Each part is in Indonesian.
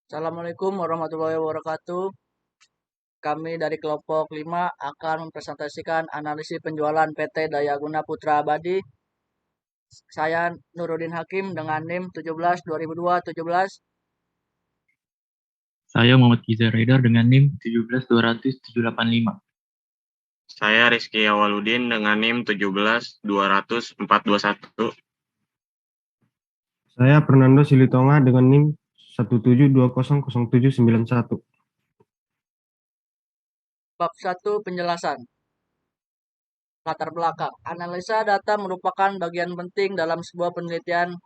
Assalamualaikum warahmatullahi wabarakatuh. Kami dari kelompok 5 akan mempresentasikan analisis penjualan PT Daya Guna Putra Abadi. Saya Nuruddin Hakim dengan NIM 17 2002 17. Saya Muhammad Giza Raidar dengan NIM 17200-785. Saya Rizky Awaludin dengan NIM 17 200 421. Saya Fernando Silitonga dengan NIM 172000791. Bab 1 penjelasan. Latar belakang. Analisa data merupakan bagian penting dalam sebuah penelitian.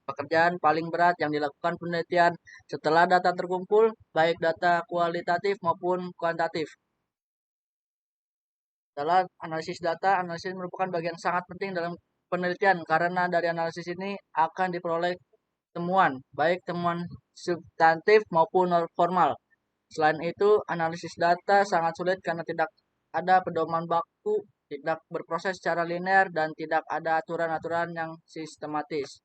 Pekerjaan paling berat yang dilakukan penelitian setelah data terkumpul, baik data kualitatif maupun kuantitatif. Setelah analisis data, analisis merupakan bagian sangat penting dalam penelitian karena dari analisis ini akan diperoleh temuan, baik temuan substantif maupun formal. Selain itu, analisis data sangat sulit karena tidak ada pedoman baku, tidak berproses secara linear, dan tidak ada aturan-aturan yang sistematis.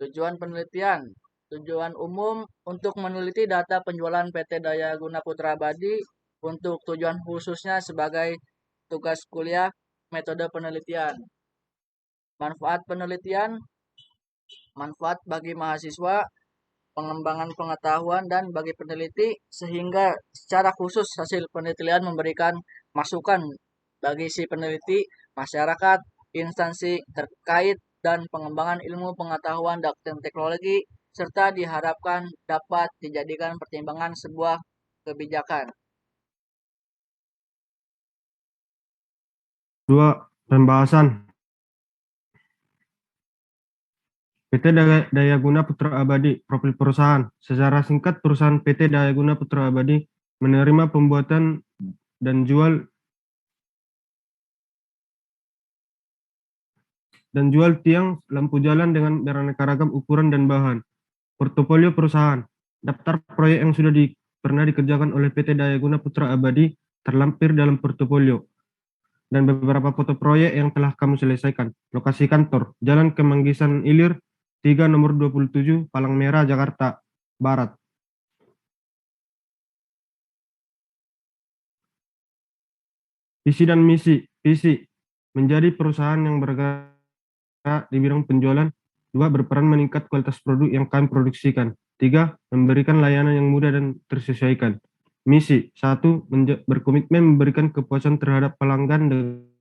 Tujuan penelitian. Tujuan umum untuk meneliti data penjualan PT Daya Guna Putra Abadi untuk tujuan khususnya sebagai tugas kuliah metode penelitian. Manfaat penelitian, manfaat bagi mahasiswa, pengembangan pengetahuan dan bagi peneliti sehingga secara khusus hasil penelitian memberikan masukan bagi si peneliti, masyarakat, instansi terkait dan pengembangan ilmu pengetahuan dan teknologi serta diharapkan dapat dijadikan pertimbangan sebuah kebijakan. 2. Pembahasan. PT Daya Guna Putra Abadi, profil perusahaan. Secara singkat, perusahaan PT Daya Guna Putra Abadi menerima pembuatan dan jual tiang lampu jalan dengan beraneka ragam ukuran dan bahan. Portofolio perusahaan. Daftar proyek yang sudah pernah dikerjakan oleh PT Daya Guna Putra Abadi terlampir dalam portofolio. Dan beberapa foto proyek yang telah kamu selesaikan. Lokasi kantor, Jalan Kemanggisan Ilir, 3 nomor 27, Palang Merah, Jakarta Barat. Visi dan misi. Visi, menjadi perusahaan yang bergerak di bidang penjualan. 2. Berperan meningkat kualitas produk yang kami produksikan. 3. Memberikan layanan yang mudah dan tersesuaikan. Misi, 1. Berkomitmen memberikan kepuasan terhadap pelanggan dengan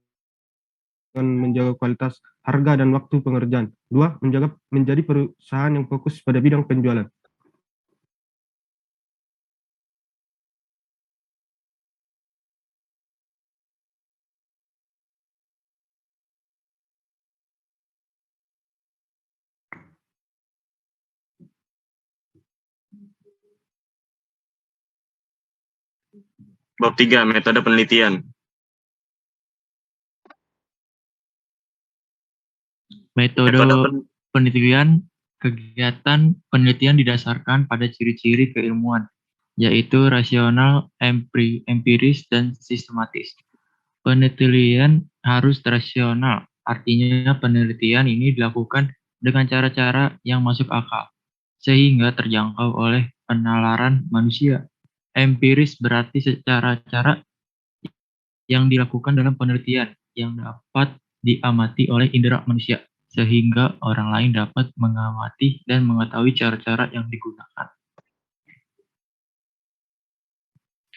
menjaga kualitas, harga, dan waktu pengerjaan. 2. Menjadi perusahaan yang fokus pada bidang penjualan. Bab 3 metode penelitian. Metode penelitian, kegiatan penelitian didasarkan pada ciri-ciri keilmuan, yaitu rasional, empiris, dan sistematis. Penelitian harus rasional, artinya penelitian ini dilakukan dengan cara-cara yang masuk akal, sehingga terjangkau oleh penalaran manusia. Empiris berarti secara cara yang dilakukan dalam penelitian yang dapat diamati oleh indera manusia, sehingga orang lain dapat mengamati dan mengetahui cara-cara yang digunakan.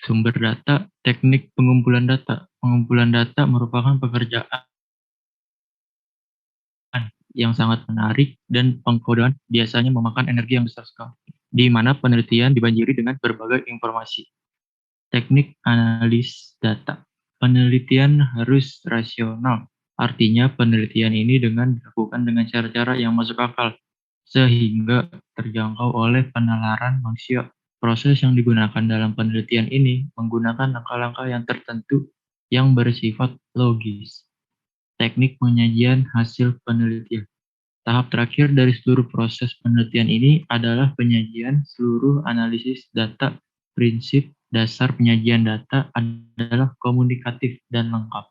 Sumber data, teknik pengumpulan data. Pengumpulan data merupakan pekerjaan yang sangat menarik dan pengkodean biasanya memakan energi yang besar sekali, di mana penelitian dibanjiri dengan berbagai informasi. Teknik analis data. Penelitian harus rasional, artinya penelitian ini dilakukan dengan cara-cara yang masuk akal, sehingga terjangkau oleh penalaran manusia. Proses yang digunakan dalam penelitian ini menggunakan langkah-langkah yang tertentu yang bersifat logis. Teknik penyajian hasil penelitian. Tahap terakhir dari seluruh proses penelitian ini adalah penyajian seluruh analisis data. Prinsip dasar penyajian data adalah komunikatif dan lengkap.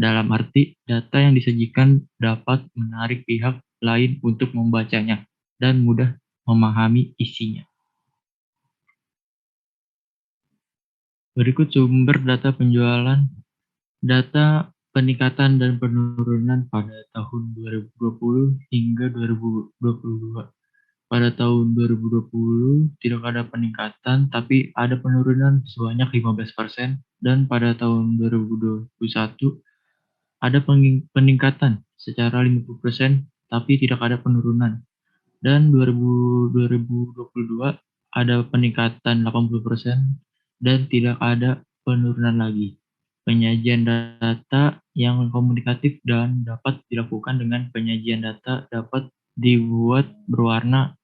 Dalam arti, data yang disajikan dapat menarik pihak lain untuk membacanya dan mudah memahami isinya. Berikut sumber data penjualan, data peningkatan dan penurunan pada tahun 2020 hingga 2022. Pada tahun 2020 tidak ada peningkatan, tapi ada penurunan sebanyak 15%, dan pada tahun 2021 ada peningkatan secara 50%, tapi tidak ada penurunan. Dan 2022 ada peningkatan 80% dan tidak ada penurunan lagi. Penyajian data yang komunikatif dan dapat dilakukan dengan penyajian data dapat dibuat berwarna,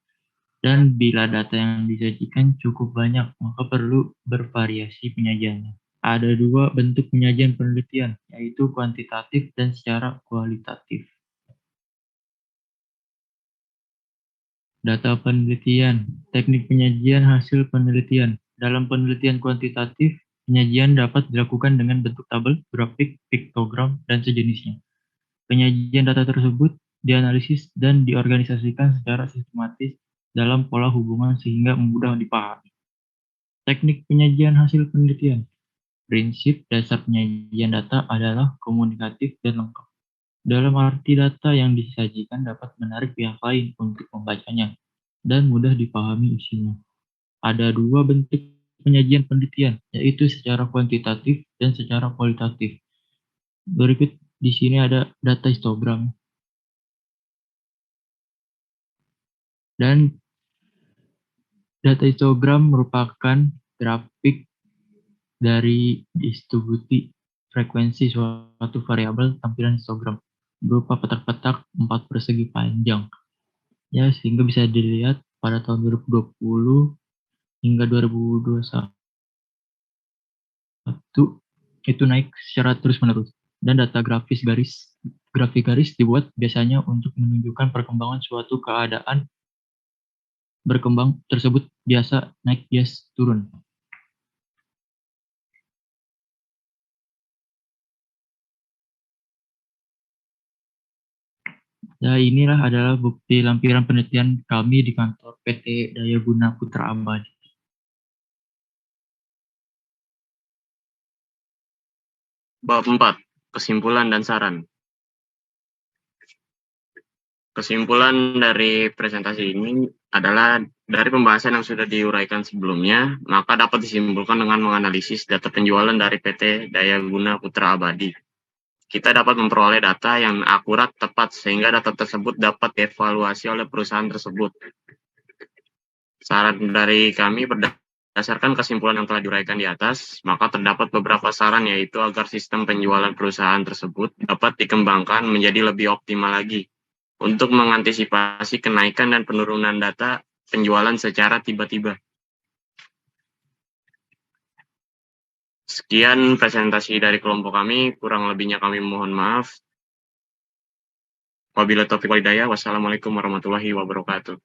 dan bila data yang disajikan cukup banyak, maka perlu bervariasi penyajiannya. Ada dua bentuk penyajian penelitian, yaitu kuantitatif dan secara kualitatif. Data penelitian, teknik penyajian hasil penelitian. Dalam penelitian kuantitatif, penyajian dapat dilakukan dengan bentuk tabel, grafik, piktogram, dan sejenisnya. Penyajian data tersebut dianalisis dan diorganisasikan secara sistematis dalam pola hubungan sehingga mudah dipahami. Teknik penyajian hasil penelitian. Prinsip dasar penyajian data adalah komunikatif dan lengkap. Dalam arti data yang disajikan dapat menarik pihak lain untuk membacanya dan mudah dipahami isinya. Ada dua bentuk penyajian penelitian, yaitu secara kuantitatif dan secara kualitatif. Berikut di sini ada data histogram. Dan data histogram merupakan grafik dari distribusi frekuensi suatu variabel tampilan histogram berupa petak-petak 4 persegi panjang. Ya, sehingga bisa dilihat pada tahun 2020 hingga 2021 itu naik secara terus-menerus. Dan data grafik garis dibuat biasanya untuk menunjukkan perkembangan suatu keadaan berkembang tersebut, biasa naik bias turun. Ya, inilah adalah bukti lampiran penelitian kami di kantor PT Daya Guna Putra Abadi. Bab 4. Kesimpulan dan saran. Kesimpulan dari presentasi ini adalah dari pembahasan yang sudah diuraikan sebelumnya, maka dapat disimpulkan dengan menganalisis data penjualan dari PT Daya Guna Putra Abadi. Kita dapat memperoleh data yang akurat, tepat, sehingga data tersebut dapat dievaluasi oleh perusahaan tersebut. Saran dari kami berdasarkan kesimpulan yang telah diuraikan di atas, maka terdapat beberapa saran, yaitu agar sistem penjualan perusahaan tersebut dapat dikembangkan menjadi lebih optimal lagi untuk mengantisipasi kenaikan dan penurunan data penjualan secara tiba-tiba. Sekian presentasi dari kelompok kami, kurang lebihnya kami mohon maaf. Wabillahi taufiq wal hidayah. Wassalamualaikum warahmatullahi wabarakatuh.